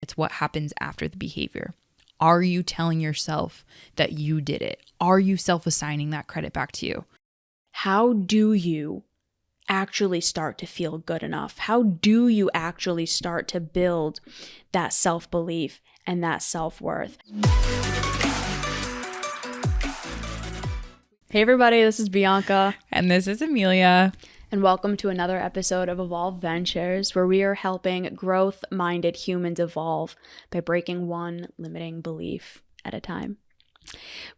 It's what happens after the behavior. Are you telling yourself that you did it? Are you self-assigning that credit back to you? How do you actually start to feel good enough? How do you actually start to build that self-belief and that self-worth? Hey everybody, this is Bianca. And this is Emilia. And welcome to another episode of Evolve Ventures, where we are helping growth-minded humans evolve by breaking one limiting belief at a time.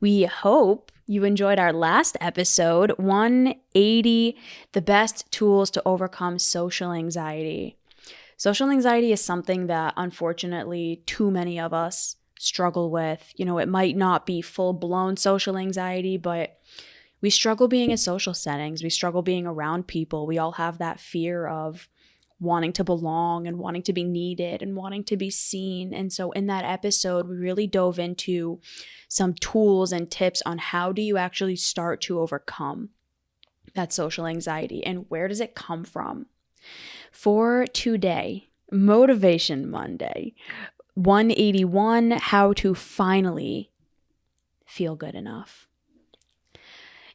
We hope you enjoyed our last episode, 180, the best tools to overcome social anxiety. Social anxiety is something that unfortunately too many of us struggle with. You know, it might not be full-blown social anxiety, but we struggle being in social settings. We struggle being around people. We all have that fear of wanting to belong and wanting to be needed and wanting to be seen. And so in that episode, we really dove into some tools and tips on how do you actually start to overcome that social anxiety and where does it come from? For today, Motivation Monday, 181, how to finally feel good enough.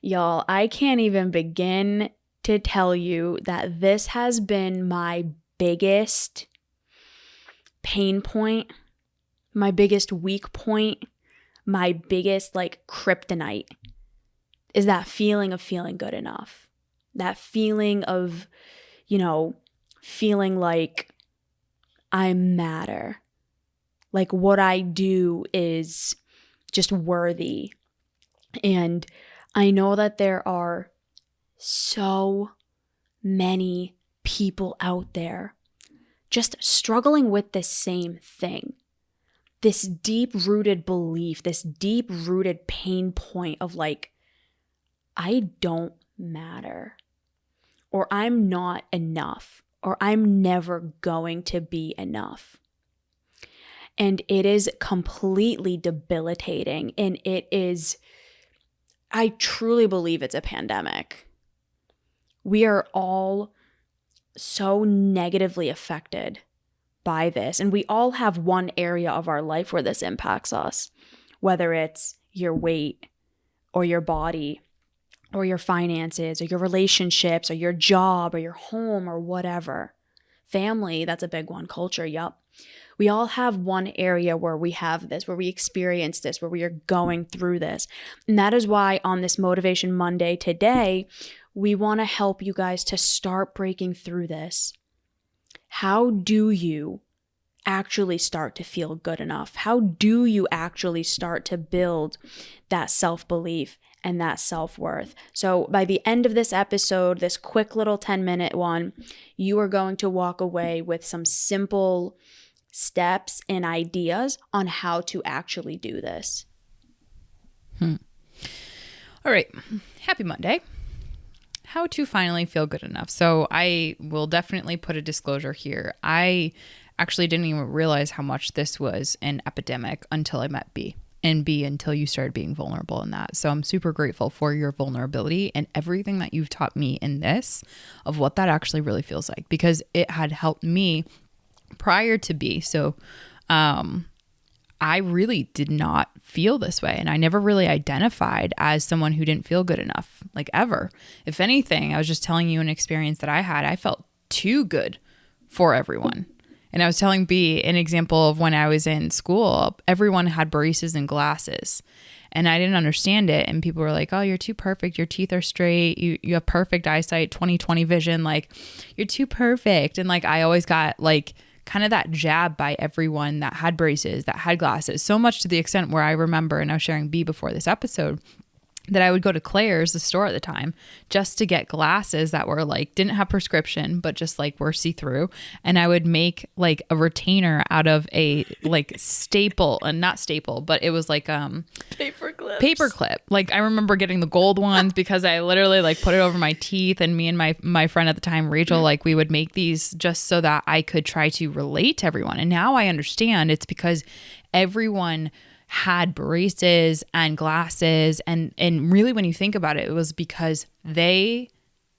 Y'all, I can't even begin to tell you that this has been my biggest pain point, my biggest weak point, my biggest kryptonite is that feeling of feeling good enough. That feeling of, feeling like I matter. Like what I do is just worthy. And I know that there are so many people out there just struggling with this same thing, this deep-rooted belief, this deep-rooted pain point of I don't matter, or I'm not enough, or I'm never going to be enough. And it is completely debilitating, and I truly believe it's a pandemic. We are all so negatively affected by this. And we all have one area of our life where this impacts us, whether it's your weight or your body or your finances or your relationships or your job or your home or whatever. Family, that's a big one. Culture, yup. We all have one area where we have this, where we experience this, where we are going through this. And that is why on this Motivation Monday today, we want to help you guys to start breaking through this. How do you actually start to feel good enough? How do you actually start to build that self-belief and that self-worth? So by the end of this episode, this quick little 10-minute one, you are going to walk away with some simple steps and ideas on how to actually do this. All right. Happy Monday. How to finally feel good enough. So I will definitely put a disclosure here. I actually didn't even realize how much this was an epidemic until I met B. And B until you started being vulnerable in that. So I'm super grateful for your vulnerability and everything that you've taught me in this of what that actually really feels like, because it had helped me prior to B. So I really did not feel this way. And I never really identified as someone who didn't feel good enough, ever. If anything, I was just telling you an experience that I had. I felt too good for everyone. And I was telling B an example of when I was in school, everyone had braces and glasses. And I didn't understand it. And people were like, oh, you're too perfect. Your teeth are straight. You have perfect eyesight, 20/20 vision. You're too perfect. And I always got kind of that jab by everyone that had braces, that had glasses, so much to the extent where I remember, and I was sharing B before this episode, that I would go to Claire's, the store at the time, just to get glasses that were didn't have prescription, but just were see-through. And I would make a retainer out of a staple, and not staple, but it was paper clip. I remember getting the gold ones because I literally put it over my teeth, and me and my friend at the time, Rachel, we would make these just so that I could try to relate to everyone. And now I understand it's because everyone had braces and glasses, and really when you think about it, it was because they,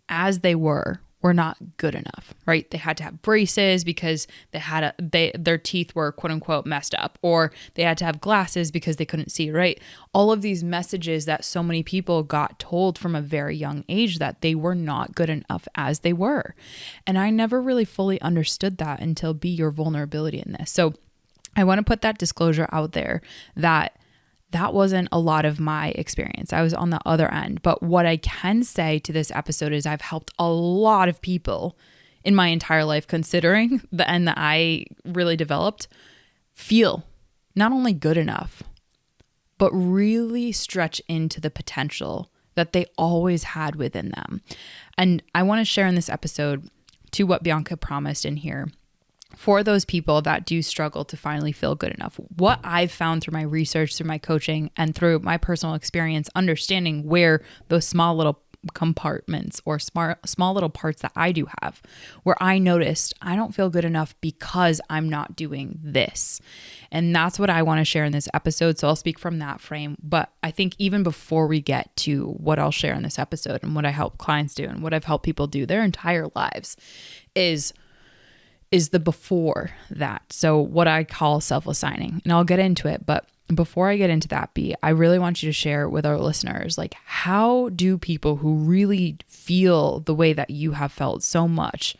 as they were were not good enough, right? They had to have braces because their teeth were quote unquote messed up, or they had to have glasses because they couldn't see, right? All of these messages that so many people got told from a very young age that they were not good enough as they were. And I never really fully understood that until Be Your Vulnerability in this. So I want to put that disclosure out there that wasn't a lot of my experience. I was on the other end. But what I can say to this episode is I've helped a lot of people in my entire life, considering the end that I really developed, feel not only good enough, but really stretch into the potential that they always had within them. And I want to share in this episode to what Bianca promised in here. For those people that do struggle to finally feel good enough, what I've found through my research, through my coaching, and through my personal experience, understanding where those small little compartments or small little parts that I do have, where I noticed I don't feel good enough because I'm not doing this. And that's what I want to share in this episode. So I'll speak from that frame. But I think even before we get to what I'll share in this episode and what I help clients do and what I've helped people do their entire lives is the before that. So what I call self-assigning, and I'll get into it. But before I get into that, I really want you to share with our listeners, like, how do people who really feel the way that you have felt so much,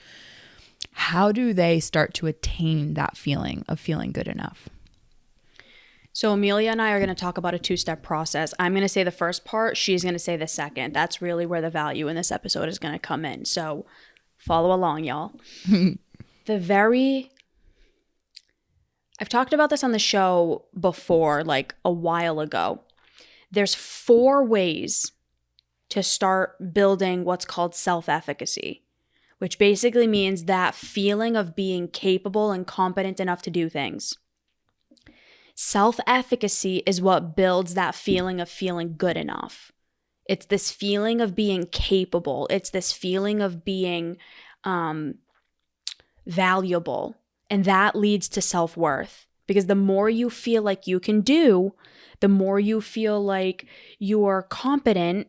how do they start to attain that feeling of feeling good enough? So Emilia and I are going to talk about a two-step process. I'm going to say the first part. She's going to say the second. That's really where the value in this episode is going to come in. So follow along, y'all. I've talked about this on the show before, like a while ago. There's 4 ways to start building what's called self-efficacy, which basically means that feeling of being capable and competent enough to do things. Self-efficacy is what builds that feeling of feeling good enough. It's this feeling of being capable. It's this feeling of being valuable, and that leads to self-worth, because the more you feel like you can do, the more you feel like you're competent,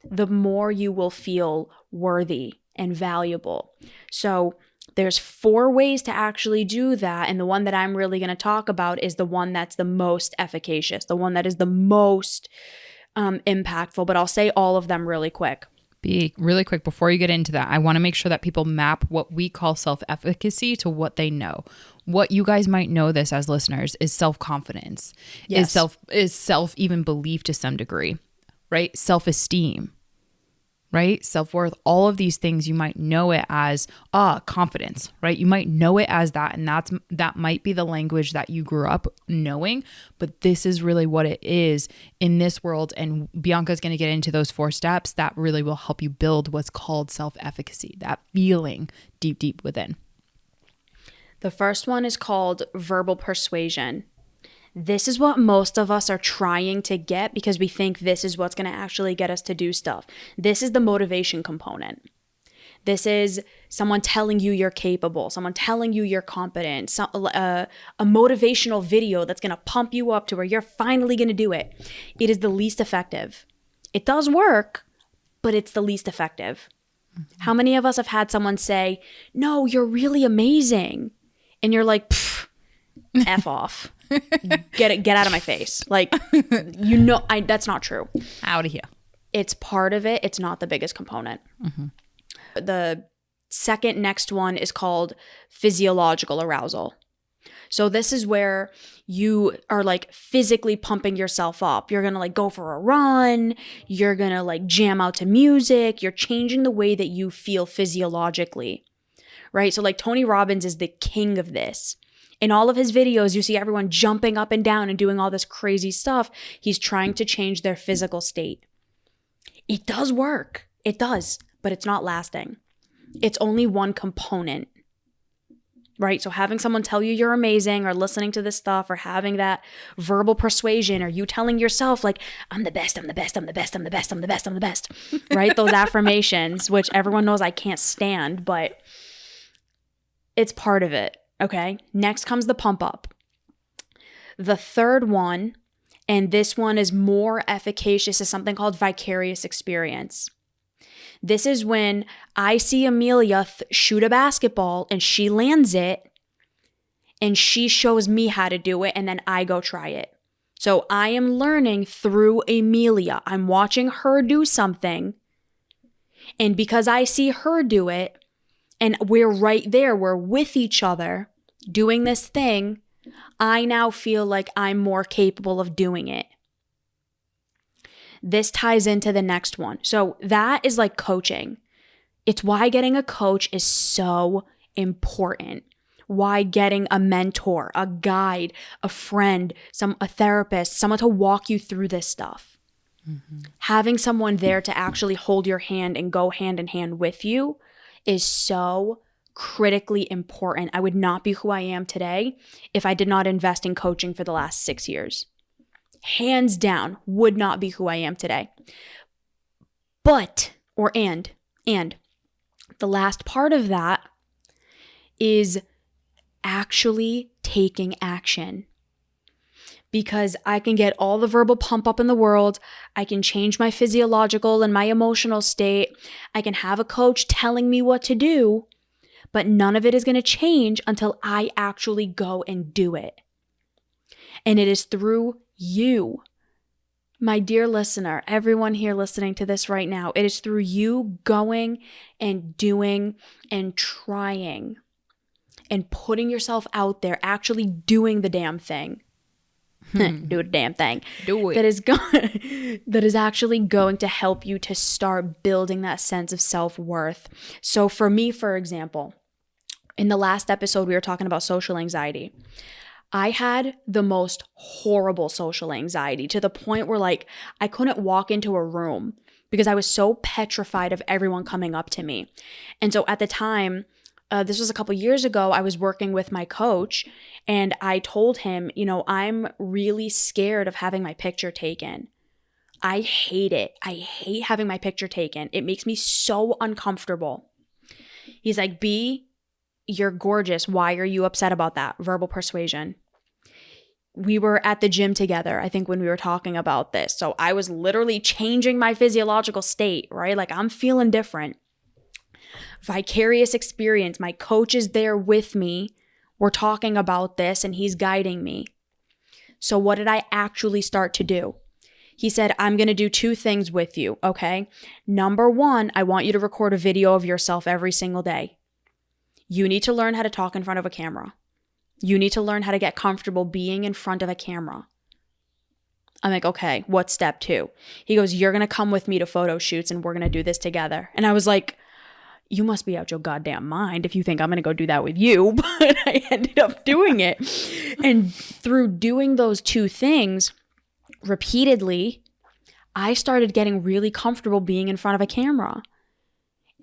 the more you will feel worthy and valuable. So there's 4 ways to actually do that, and the one that I'm really going to talk about is the one that's the most efficacious, the one that is the most impactful, but I'll say all of them really quick. Be really quick before you get into that. I want to make sure that people map what we call self-efficacy to what they know. What you guys might know this as listeners is self-confidence, yes. is self even belief to some degree, right? Self-esteem, right? Self-worth, all of these things, you might know it as confidence, right? You might know it as that, and that might be the language that you grew up knowing, but this is really what it is in this world. And Bianca's going to get into those 4 steps that really will help you build what's called self-efficacy, that feeling deep, deep within. The first one is called verbal persuasion. This is what most of us are trying to get because we think this is what's going to actually get us to do stuff. This is the motivation component. This is someone telling you you're capable, someone telling you you're competent, a motivational video that's going to pump you up to where you're finally going to do it. It is the least effective. It does work, but it's the least effective. Mm-hmm. How many of us have had someone say, "No, you're really amazing," and you're like, F off. Get out of my face. Like, that's not true. Out of here. It's part of it. It's not the biggest component. Mm-hmm. The second next one is called physiological arousal. So this is where you are like physically pumping yourself up. You're going to like go for a run. You're going to like jam out to music. You're changing the way that you feel physiologically, right? So like Tony Robbins is the king of this. In all of his videos, you see everyone jumping up and down and doing all this crazy stuff. He's trying to change their physical state. It does work. It does, but it's not lasting. It's only one component, right? So having someone tell you you're amazing, or listening to this stuff, or having that verbal persuasion, or you telling yourself like, I'm the best, I'm the best, I'm the best, I'm the best, I'm the best, I'm the best, right? Those affirmations, which everyone knows I can't stand, but it's part of it. Okay, next comes the pump up. The third one, and this one is more efficacious, is something called vicarious experience. This is when I see Emilia shoot a basketball and she lands it and she shows me how to do it and then I go try it. So I am learning through Emilia. I'm watching her do something. And because I see her do it and we're right there, we're with each other doing this thing, I now feel like I'm more capable of doing it. This ties into the next one. So that is like coaching. It's why getting a coach is so important. Why getting a mentor, a guide, a friend, a therapist, someone to walk you through this stuff. Mm-hmm. Having someone there to actually hold your hand and go hand in hand with you is so critically important. I would not be who I am today if I did not invest in coaching for the last 6 years. Hands down, would not be who I am today. But, and the last part of that is actually taking action. Because I can get all the verbal pump up in the world. I can change my physiological and my emotional state. I can have a coach telling me what to do, but none of it is going to change until I actually go and do it. And it is through you, my dear listener, everyone here listening to this right now, it is through you going and doing and trying and putting yourself out there, actually doing the damn thing. Do a damn thing. Do it. That is actually going to help you to start building that sense of self-worth. So for me, for example, in the last episode, we were talking about social anxiety. I had the most horrible social anxiety to the point where like I couldn't walk into a room because I was so petrified of everyone coming up to me. And so at the time, this was a couple years ago, I was working with my coach and I told him, I'm really scared of having my picture taken. I hate it. I hate having my picture taken. It makes me so uncomfortable. He's like, B, you're gorgeous. Why are you upset about that? Verbal persuasion. We were at the gym together, I think, when we were talking about this. So I was literally changing my physiological state, right? Like I'm feeling different. Vicarious experience. My coach is there with me. We're talking about this and he's guiding me. So what did I actually start to do? He said, I'm going to do 2 things with you, okay? Number 1, I want you to record a video of yourself every single day. You need to learn how to talk in front of a camera. You need to learn how to get comfortable being in front of a camera. I'm like, okay, what's step 2? He goes, you're going to come with me to photo shoots and we're going to do this together. And I was like, you must be out your goddamn mind if you think I'm going to go do that with you. But I ended up doing it. And through doing those 2 things repeatedly, I started getting really comfortable being in front of a camera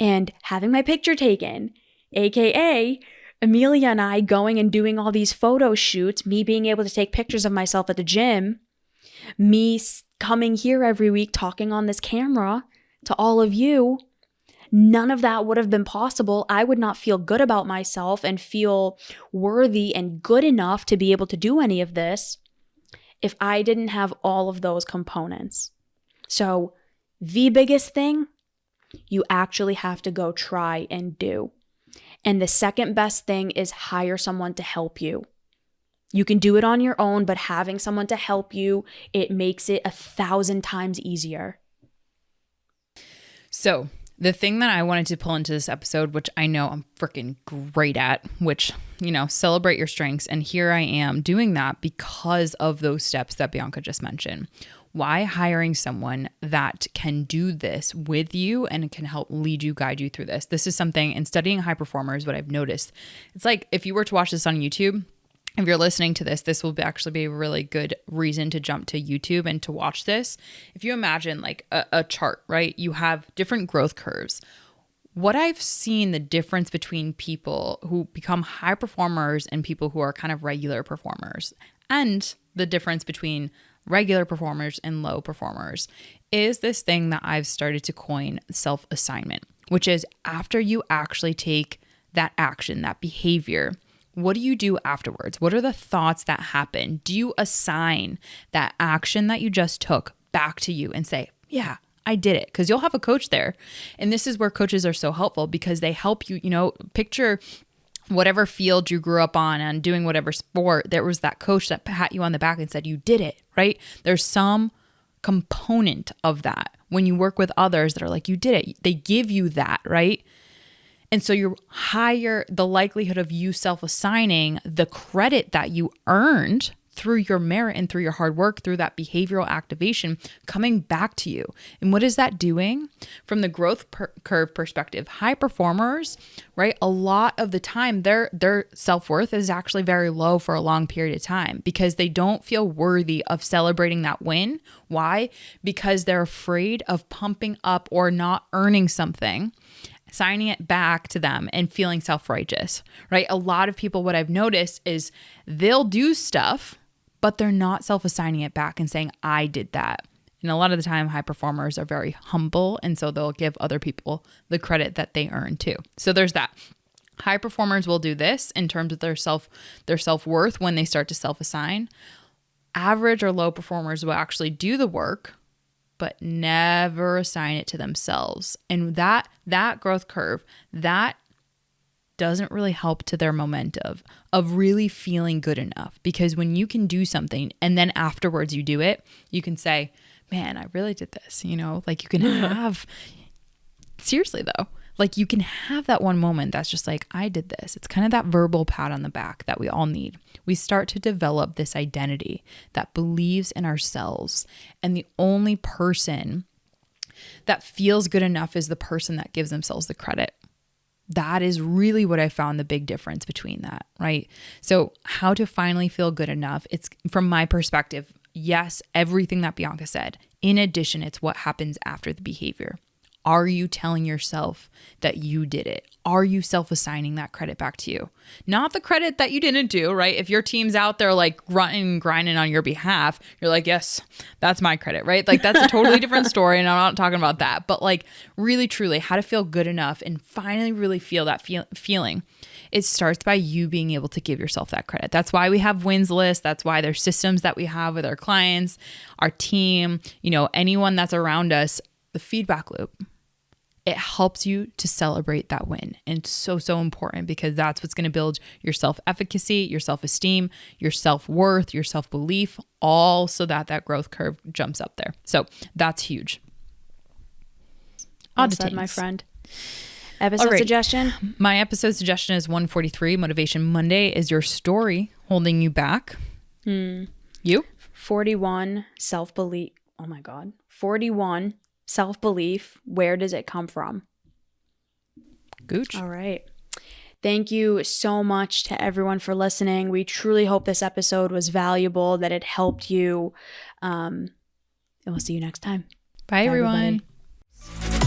and having my picture taken, AKA Emilia and I going and doing all these photo shoots, me being able to take pictures of myself at the gym, me coming here every week talking on this camera to all of you. None of that would have been possible. I would not feel good about myself and feel worthy and good enough to be able to do any of this if I didn't have all of those components. So the biggest thing, you actually have to go try and do. And the second best thing is hire someone to help you. You can do it on your own, but having someone to help you, it makes it 1,000 times easier. So the thing that I wanted to pull into this episode, which I know I'm freaking great at, which, celebrate your strengths. And here I am doing that because of those steps that Bianca just mentioned. Why hiring someone that can do this with you and can help lead you, guide you through this? This is something in studying high performers, what I've noticed. It's like if you were to watch this on YouTube, if you're listening to this will actually be a really good reason to jump to YouTube and to watch this. If you imagine like a chart, right? You have different growth curves. What I've seen the difference between people who become high performers and people who are kind of regular performers, and the difference between regular performers and low performers, is this thing that I've started to coin self-assignment, which is after you actually take that action, that behavior, what do you do afterwards? What are the thoughts that happen? Do you assign that action that you just took back to you and say, yeah, I did it. Because you'll have a coach there. And this is where coaches are so helpful because they help you, picture whatever field you grew up on and doing whatever sport. There was that coach that pat you on the back and said, you did it, right? There's some component of that when you work with others that are like, you did it. They give you that, right? And so you're higher the likelihood of you self-assigning the credit that you earned through your merit and through your hard work, through that behavioral activation coming back to you. And what is that doing? From the growth curve perspective, high performers, right? A lot of the time, their self-worth is actually very low for a long period of time because they don't feel worthy of celebrating that win. Why? Because they're afraid of pumping up or not earning something, signing it back to them and feeling self-righteous, right? A lot of people, what I've noticed is they'll do stuff, but they're not self-assigning it back and saying, I did that. And a lot of the time, high performers are very humble. And so they'll give other people the credit that they earn too. So there's that. High performers will do this in terms of their self-worth when they start to self-assign. Average or low performers will actually do the work, but never assign it to themselves. And that growth curve, that doesn't really help to their momentum of really feeling good enough. Because when you can do something and then afterwards you do it, you can say, man, I really did this. Like you can have, seriously though, like you can have that one moment that's just like, I did this. It's kind of that verbal pat on the back that we all need. We start to develop this identity that believes in ourselves. And the only person that feels good enough is the person that gives themselves the credit. That is really what I found the big difference between that, right? So how to finally feel good enough, it's from my perspective, yes, everything that Bianca said. In addition, it's what happens after the behavior. Are you telling yourself that you did it? Are you self-assigning that credit back to you? Not the credit that you didn't do, right? If your team's out there like grinding on your behalf, you're like, yes, that's my credit, right? Like that's a totally different story and I'm not talking about that. But like really, truly, how to feel good enough and finally really feel that feeling. It starts by you being able to give yourself that credit. That's why we have wins lists. That's why there's systems that we have with our clients, our team, anyone that's around us, the feedback loop. It helps you to celebrate that win. And it's so, so important because that's what's going to build your self-efficacy, your self-esteem, your self-worth, your self-belief, all so that growth curve jumps up there. So that's huge. Well said, my friend. Episode suggestion? My episode suggestion is 143, Motivation Monday. Is your story holding you back? You? 41, self-belief. Oh my God. 41. Self-belief, where does it come from? Gooch. All right. Thank you so much to everyone for listening. We truly hope this episode was valuable, that it helped you. And we'll see you next time. Bye everyone. Everybody.